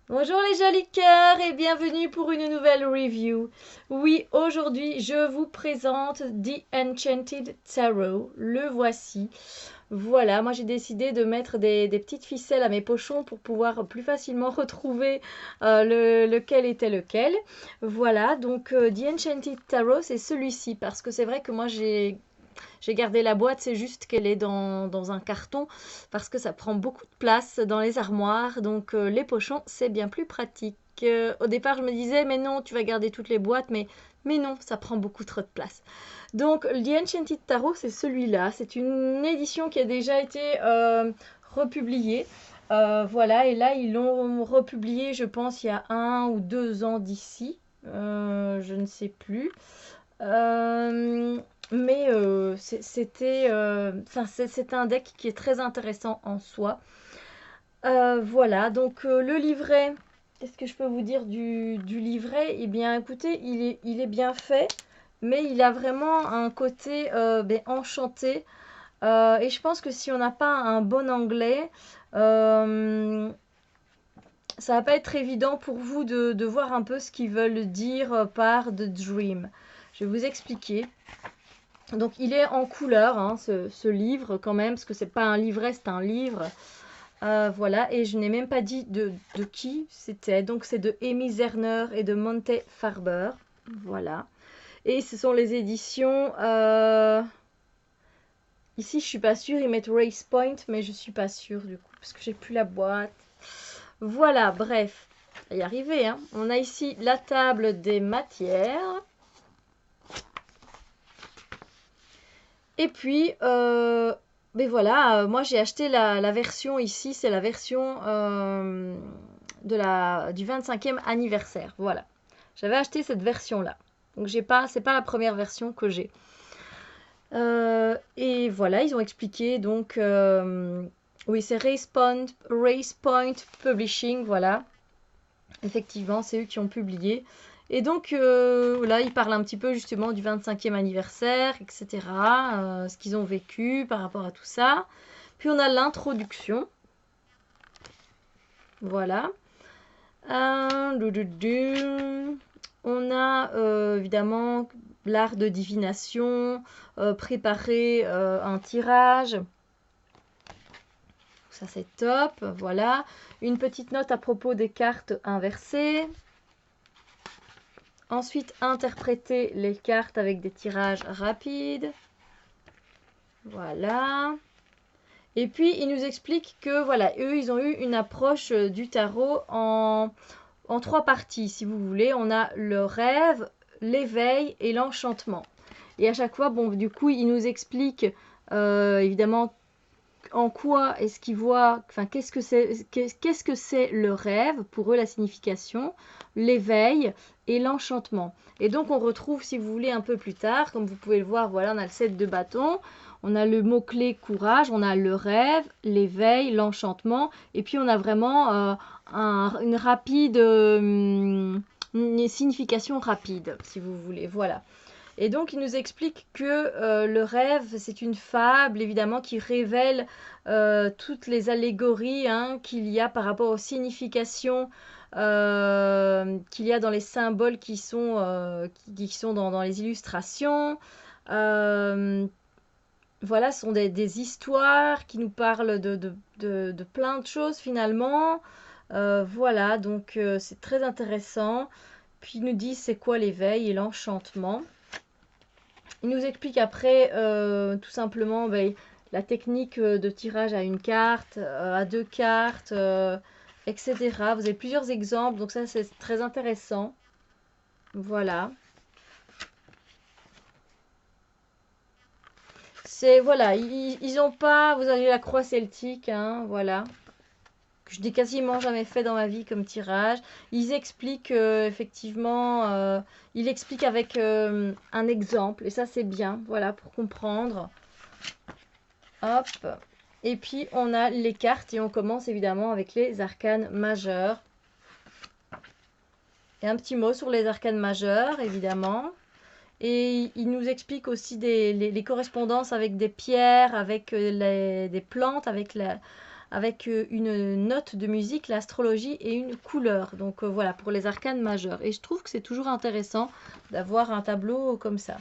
Bonjour les jolis cœurs et bienvenue pour une nouvelle review. Oui, aujourd'hui je vous présente The Enchanted Tarot. Le voici. Voilà, moi j'ai décidé de mettre des petites ficelles à mes pochons pour pouvoir plus facilement retrouver lequel était lequel. Voilà, donc The Enchanted Tarot c'est celui-ci parce que c'est vrai que moi j'ai gardé la boîte, c'est juste qu'elle est dans un carton parce que ça prend beaucoup de place dans les armoires. Donc les pochons, c'est bien plus pratique. Au départ, je me disais, mais non, tu vas garder toutes les boîtes, mais non, ça prend beaucoup trop de place. Donc The Enchanted Tarot, c'est celui-là. C'est une édition qui a déjà été republiée. Voilà, et là, ils l'ont republié, je pense, il y a 1 ou 2 ans d'ici. Je ne sais plus. Euh, mais c'est un deck qui est très intéressant en soi. Voilà, donc le livret, qu'est-ce que je peux vous dire du livret? Eh bien, écoutez, il est bien fait, mais il a vraiment un côté enchanté. Et je pense que si on n'a pas un bon anglais, euh, ça va pas être évident pour vous de voir un peu ce qu'ils veulent dire par The Dream. Je vais vous expliquer. Donc il est en couleur, hein, ce livre quand même, parce que c'est pas un livret, c'est un livre. Voilà, et je n'ai même pas dit de qui c'était. Donc c'est de Amy Zerner et de Monte Farber. Voilà. Et ce sont les éditions. Ici, je suis pas sûre, ils mettent Race Point, mais je suis pas sûre du coup, parce que j'ai plus la boîte. Voilà, bref, on va y arriver, hein. On a ici la table des matières. Et puis, ben voilà, moi j'ai acheté la version ici, c'est la version du 25e anniversaire. Voilà. J'avais acheté cette version-là. Donc c'est pas la première version que j'ai. Et voilà, ils ont expliqué donc, oui, c'est Race Point Publishing, voilà. Effectivement, c'est eux qui ont publié. Et donc là, ils parlent un petit peu justement du 25e anniversaire, etc. Ce qu'ils ont vécu par rapport à tout ça. Puis on a l'introduction. Voilà. On a évidemment l'art de divination, préparer un tirage. Ça c'est top. Voilà. Une petite note à propos des cartes inversées. Ensuite, interpréter les cartes avec des tirages rapides. Voilà. Et puis, ils nous expliquent que, voilà, eux, ils ont eu une approche du tarot en 3 parties, si vous voulez. On a le rêve, l'éveil et l'enchantement. Et à chaque fois, bon, du coup, ils nous expliquent, évidemment, en quoi est-ce qu'ils voient, enfin, qu'est-ce que c'est le rêve, pour eux, la signification, l'éveil et l'enchantement. Et donc, on retrouve, si vous voulez, un peu plus tard, comme vous pouvez le voir, voilà, on a le 7 de bâton, on a le mot-clé courage, on a le rêve, l'éveil, l'enchantement, et puis on a vraiment une rapide, une signification rapide, si vous voulez, voilà. Et donc, il nous explique que le rêve, c'est une fable, évidemment, qui révèle toutes les allégories hein, qu'il y a par rapport aux significations qu'il y a dans les symboles qui sont dans les illustrations. Voilà, ce sont des histoires qui nous parlent de plein de choses finalement. Voilà, donc c'est très intéressant. Puis il nous dit c'est quoi l'éveil et l'enchantement. Il nous explique après tout simplement la technique de tirage à une carte, à 2 cartes, etc. Vous avez plusieurs exemples, donc ça c'est très intéressant. Voilà. Voilà, ils ont pas, vous avez la croix celtique, hein, voilà. Que je n'ai quasiment jamais fait dans ma vie comme tirage. Ils expliquent effectivement, ils expliquent avec un exemple, et ça c'est bien, voilà, pour comprendre. Hop. Et puis on a les cartes et on commence évidemment avec les arcanes majeurs. Et un petit mot sur les arcanes majeurs, évidemment. Et il nous explique aussi les correspondances avec des pierres, avec des plantes, avec avec une note de musique, l'astrologie et une couleur. Donc voilà, pour les arcanes majeures. Et je trouve que c'est toujours intéressant d'avoir un tableau comme ça.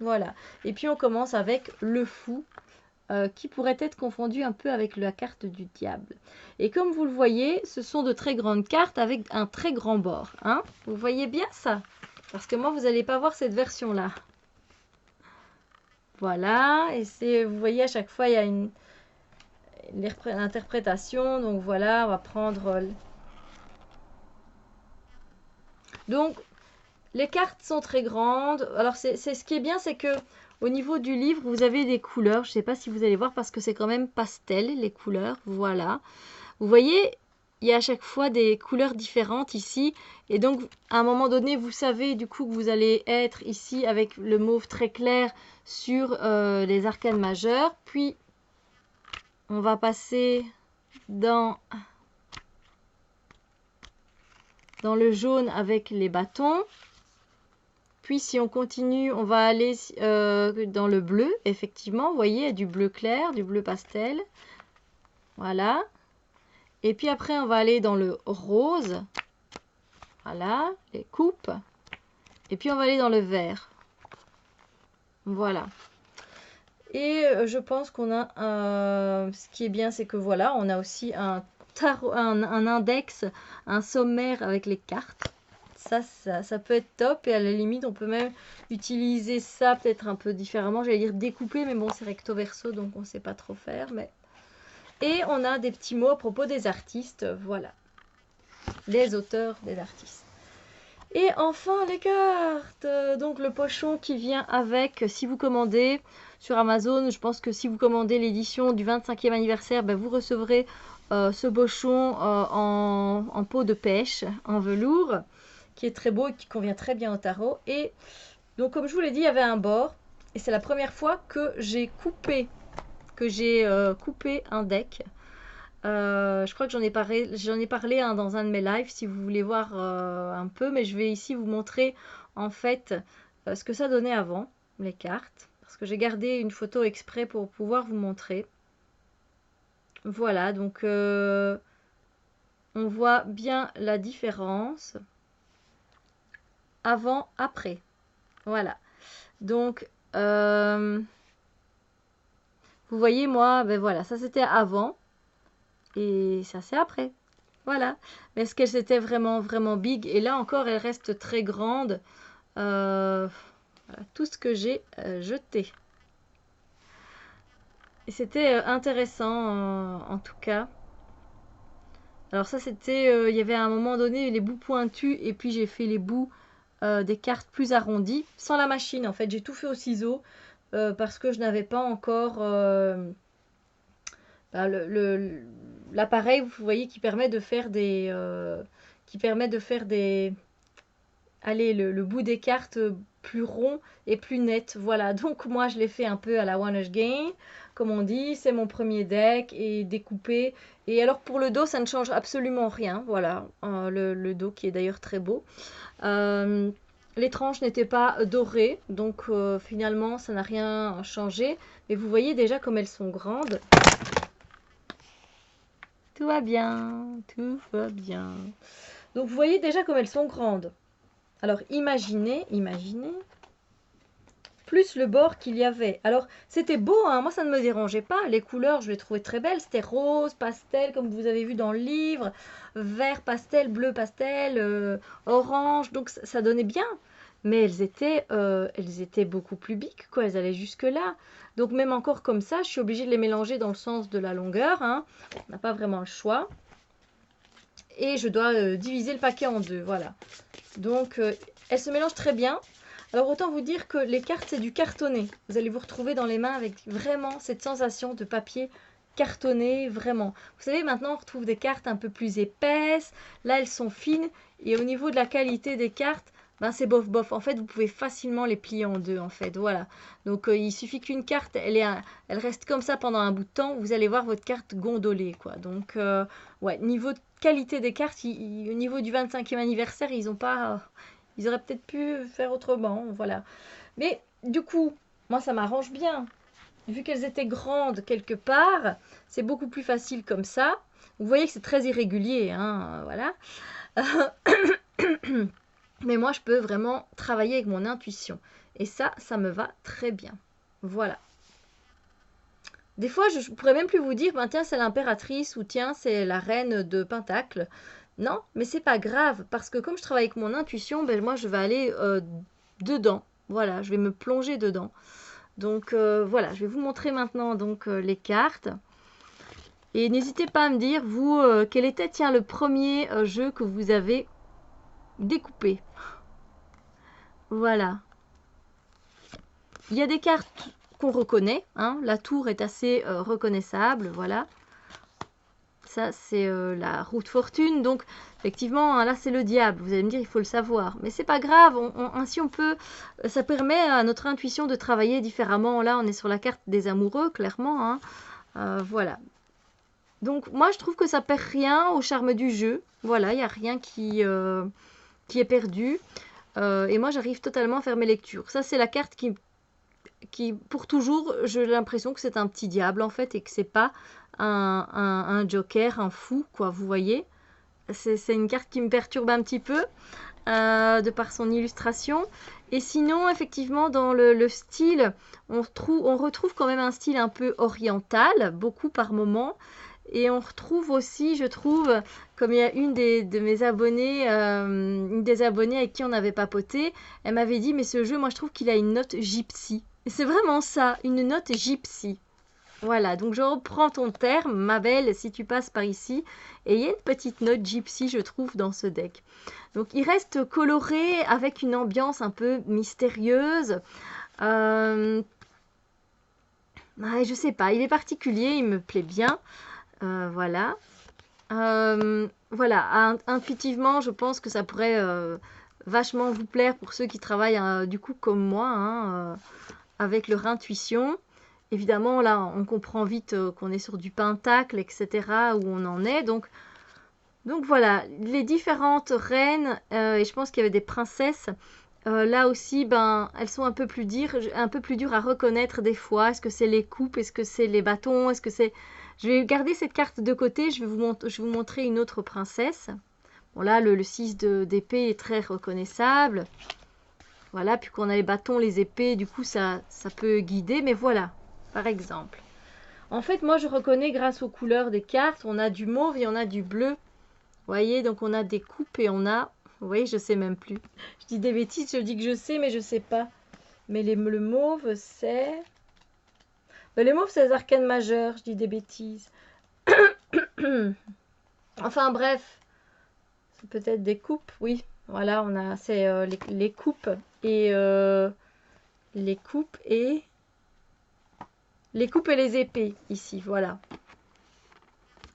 Voilà. Et puis on commence avec le fou, qui pourrait être confondu un peu avec la carte du diable. Et comme vous le voyez, ce sont de très grandes cartes avec un très grand bord. Hein? Vous voyez bien ça? Parce que moi, vous n'allez pas voir cette version-là. Voilà, et c'est, vous voyez, à chaque fois, il y a une interprétation. Donc voilà, on va prendre... Donc, les cartes sont très grandes. Alors, c'est ce qui est bien, c'est que au niveau du livre, vous avez des couleurs. Je ne sais pas si vous allez voir parce que c'est quand même pastel, les couleurs. Voilà. Vous voyez, il y a à chaque fois des couleurs différentes ici. Et donc, à un moment donné, vous savez du coup que vous allez être ici avec le mauve très clair sur les arcanes majeures. Puis, on va passer dans le jaune avec les bâtons. Puis, si on continue, on va aller dans le bleu, effectivement. Vous voyez, il y a du bleu clair, du bleu pastel. Voilà. Et puis après, on va aller dans le rose. Voilà, les coupes. Et puis, on va aller dans le vert. Voilà. Et je pense qu'on a... ce qui est bien, c'est que voilà, on a aussi un index, un sommaire avec les cartes. Ça peut être top, et à la limite on peut même utiliser ça peut-être un peu différemment, j'allais dire découper, mais bon c'est recto verso donc on ne sait pas trop faire. Et on a des petits mots à propos des artistes, voilà, les auteurs des artistes. Et enfin les cartes, donc le pochon qui vient avec, si vous commandez sur Amazon, je pense que si vous commandez l'édition du 25e anniversaire, ben, vous recevrez ce pochon en peau de pêche, en velours, qui est très beau et qui convient très bien au tarot. Et donc comme je vous l'ai dit, il y avait un bord, et c'est la première fois que j'ai coupé un deck. Je crois que j'en ai parlé hein, dans un de mes lives si vous voulez voir un peu, mais je vais ici vous montrer en fait ce que ça donnait avant, les cartes, parce que j'ai gardé une photo exprès pour pouvoir vous montrer. Voilà, donc on voit bien la différence avant, après. Voilà. Donc, vous voyez, moi, ben voilà, ça c'était avant. Et ça c'est après. Voilà. Mais est-ce qu'elle c'était vraiment, vraiment big? Et là encore, elle reste très grande. Voilà, tout ce que j'ai jeté. Et c'était intéressant en tout cas. Alors ça c'était, il y avait à un moment donné les bouts pointus et puis j'ai fait les bouts des cartes plus arrondies sans la machine. En fait, j'ai tout fait au ciseau parce que je n'avais pas encore l'appareil, vous voyez, qui permet de faire des allez, le bout des cartes plus rond et plus net. Voilà, donc moi je l'ai fait un peu à la One Again, comme on dit, c'est mon premier deck et découpé. Et alors pour le dos, ça ne change absolument rien. Voilà, le dos qui est d'ailleurs très beau. Les tranches n'étaient pas dorées, donc finalement ça n'a rien changé. Mais vous voyez déjà comme elles sont grandes. Tout va bien, tout va bien. Donc vous voyez déjà comme elles sont grandes. Alors imaginez, plus le bord qu'il y avait. Alors c'était beau, hein, moi ça ne me dérangeait pas. Les couleurs, je les trouvais très belles. C'était rose, pastel, comme vous avez vu dans le livre, vert pastel, bleu pastel, orange. Donc ça donnait bien. Mais elles étaient beaucoup plus big, quoi. Elles allaient jusque là. Donc même encore comme ça, je suis obligée de les mélanger dans le sens de la longueur. Hein. On n'a pas vraiment le choix. Et je dois diviser le paquet en deux, voilà. Donc elles se mélangent très bien. Alors autant vous dire que les cartes c'est du cartonné. Vous allez vous retrouver dans les mains avec vraiment cette sensation de papier cartonné, vraiment. Vous savez, maintenant on retrouve des cartes un peu plus épaisses. Là elles sont fines. Et au niveau de la qualité des cartes, ben c'est bof bof. En fait, vous pouvez facilement les plier en deux, en fait. Voilà. Donc, il suffit qu'une carte, elle reste comme ça pendant un bout de temps. Vous allez voir votre carte gondoler, quoi. Donc, ouais, niveau de qualité des cartes, au niveau du 25e anniversaire, ils auraient peut-être pu faire autrement, voilà. Mais du coup, moi, ça m'arrange bien. vu qu'elles étaient grandes quelque part, c'est beaucoup plus facile comme ça. Vous voyez que c'est très irrégulier, hein, voilà. Mais moi, je peux vraiment travailler avec mon intuition. Et ça me va très bien. Voilà. Des fois, je pourrais même plus vous dire, ben tiens, c'est l'impératrice ou tiens, c'est la reine de Pentacle. Non, mais c'est pas grave parce que comme je travaille avec mon intuition, ben moi, je vais aller dedans. Voilà, je vais me plonger dedans. Donc voilà, je vais vous montrer maintenant donc les cartes. Et n'hésitez pas à me dire, vous, quel était, tiens, le premier jeu que vous avez découpé. Voilà. Il y a des cartes qu'on reconnaît. Hein. La tour est assez reconnaissable. Voilà. Ça, c'est la roue de fortune. Donc, effectivement, hein, là, c'est le diable. Vous allez me dire, il faut le savoir. Mais c'est pas grave. Ainsi, on peut... Ça permet à notre intuition de travailler différemment. Là, on est sur la carte des amoureux, clairement. Hein. Voilà. Donc, moi, je trouve que ça perd rien au charme du jeu. Voilà, il n'y a rien qui est perdu. Et moi, j'arrive totalement à faire mes lectures. Ça, c'est la carte qui pour toujours, j'ai l'impression que c'est un petit diable, en fait, et que c'est pas un joker, un fou, quoi, vous voyez. C'est une carte qui me perturbe un petit peu, de par son illustration. Et sinon, effectivement, dans le style, on retrouve quand même un style un peu oriental, beaucoup par moment. Et on retrouve aussi, je trouve, comme il y a une de mes abonnées, une des abonnées avec qui on avait papoté, elle m'avait dit, mais ce jeu, moi je trouve qu'il a une note gypsy. Et c'est vraiment ça, une note gypsy. Voilà, donc je reprends ton terme, ma belle, si tu passes par ici. Et il y a une petite note gypsy, je trouve, dans ce deck. Donc il reste coloré avec une ambiance un peu mystérieuse. Ouais, je sais pas, il est particulier, il me plaît bien. Voilà. Voilà, intuitivement, je pense que ça pourrait vachement vous plaire pour ceux qui travaillent du coup comme moi, hein, avec leur intuition. Évidemment, là, on comprend vite qu'on est sur du pentacle, etc., où on en est. Donc voilà, les différentes reines, et je pense qu'il y avait des princesses. Là aussi, ben, elles sont un peu plus dures à reconnaître des fois. Est-ce que c'est les coupes? Est-ce que c'est les bâtons? Est-ce que c'est... Je vais garder cette carte de côté. Je vais vous montrer une autre princesse. Bon, là, le 6 d'épée est très reconnaissable. Voilà, puis qu'on a les bâtons, les épées, du coup, ça peut guider. Mais voilà, par exemple. En fait, moi, je reconnais grâce aux couleurs des cartes. On a du mauve et on a du bleu. Vous voyez, donc on a des coupes et on a... Vous voyez, je sais même plus. Je dis des bêtises, je dis que je sais, mais je sais pas. Mais le mauve, c'est... Ben, le mauve, c'est les arcanes majeures, je dis des bêtises. Enfin, bref. C'est peut-être des coupes, oui. Voilà, on a... C'est les coupes et... les coupes et... Les coupes et les épées, ici, voilà.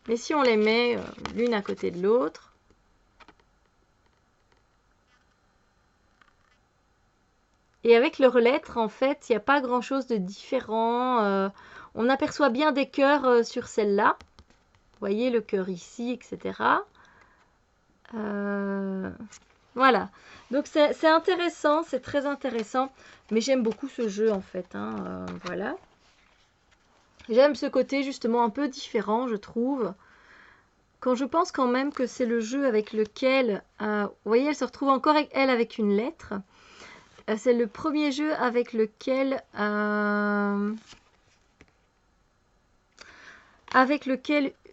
Et si on les met l'une à côté de l'autre... Et avec leurs lettres, en fait, il n'y a pas grand-chose de différent. On aperçoit bien des cœurs sur celle-là. Vous voyez le cœur ici, etc. Voilà. Donc c'est intéressant, c'est très intéressant. Mais j'aime beaucoup ce jeu, en fait. Hein, voilà. J'aime ce côté, justement, un peu différent, je trouve. Quand je pense quand même que c'est le jeu avec lequel... vous voyez, elle se retrouve encore, elle, avec une lettre. C'est le premier jeu avec lequel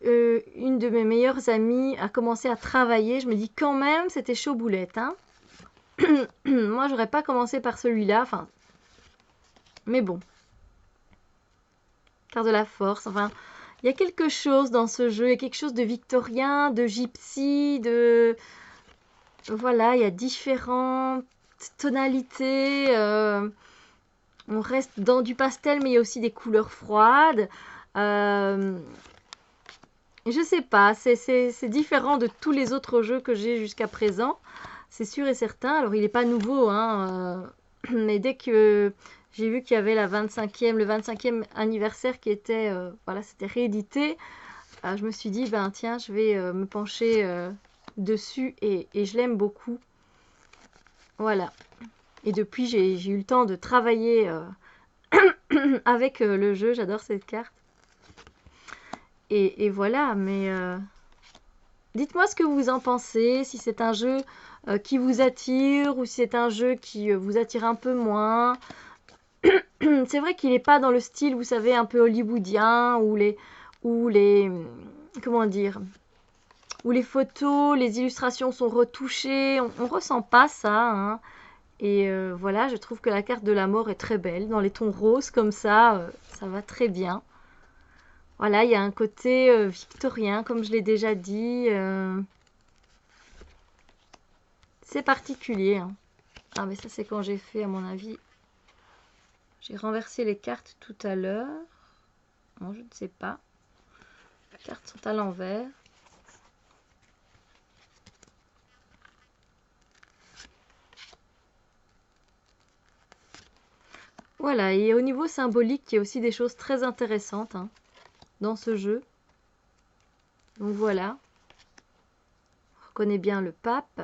une de mes meilleures amies a commencé à travailler. Je me dis quand même, c'était chaud boulette. Hein. Moi, j'aurais pas commencé par celui-là. Enfin, mais bon. Carte de la force. Enfin, il y a quelque chose dans ce jeu. Il y a quelque chose de victorien, de gypsy, de... Voilà, il y a différentes tonalités. On reste dans du pastel, mais il y a aussi des couleurs froides. Je sais pas, c'est différent de tous les autres jeux que j'ai jusqu'à présent. C'est sûr et certain. Alors, il n'est pas nouveau, hein, mais dès que j'ai vu qu'il y avait le 25e anniversaire qui était, voilà, c'était réédité, je me suis dit, ben tiens, je vais me pencher dessus et je l'aime beaucoup. Voilà. Et depuis, j'ai eu le temps de travailler avec le jeu. J'adore cette carte. Et voilà, mais dites-moi ce que vous en pensez, si c'est un jeu qui vous attire ou si c'est un jeu qui vous attire un peu moins. C'est vrai qu'il n'est pas dans le style, vous savez, un peu hollywoodien, comment dire, où les photos, les illustrations sont retouchées. On ressent pas ça, hein. Et voilà, je trouve que la carte de la mort est très belle, dans les tons roses comme ça va très bien. Voilà, il y a un côté victorien, comme je l'ai déjà dit. C'est particulier, hein. Ah, mais ça, c'est quand j'ai fait, à mon avis. J'ai renversé les cartes tout à l'heure. Non, je ne sais pas. Les cartes sont à l'envers. Voilà, et au niveau symbolique, il y a aussi des choses très intéressantes, hein, dans ce jeu. Donc voilà. On reconnaît bien le pape.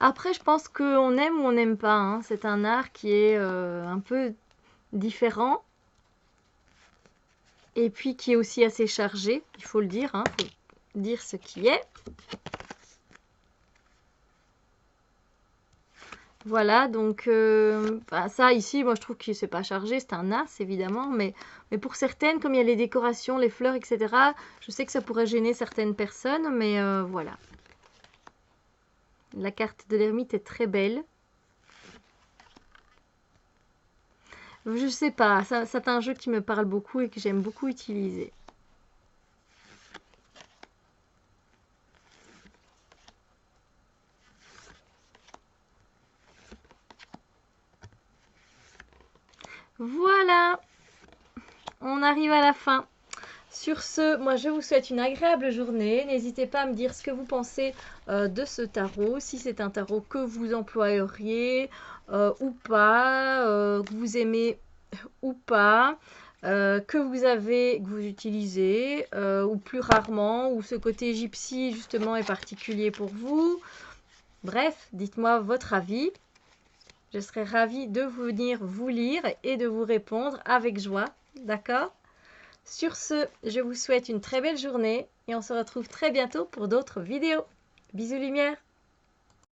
Après, je pense qu'on aime ou on n'aime pas, hein. C'est un art qui est un peu différent. Et puis qui est aussi assez chargé, il faut le dire, hein. Faut dire ce qui est. Voilà, donc ça ici, moi je trouve que c'est pas chargé, c'est un as évidemment, mais pour certaines, comme il y a les décorations, les fleurs, etc., je sais que ça pourrait gêner certaines personnes, mais voilà. La carte de l'ermite est très belle. Je sais pas, c'est un jeu qui me parle beaucoup et que j'aime beaucoup utiliser. Voilà, on arrive à la fin. Sur ce, moi je vous souhaite une agréable journée. N'hésitez pas à me dire ce que vous pensez de ce tarot, si c'est un tarot que vous employeriez ou pas, que vous aimez ou pas, que vous utilisez ou plus rarement, ou ce côté gypsy justement est particulier pour vous. Bref, dites-moi votre avis. Je serai ravie de venir vous lire et de vous répondre avec joie. D'accord ? Sur ce, je vous souhaite une très belle journée et on se retrouve très bientôt pour d'autres vidéos. Bisous lumière!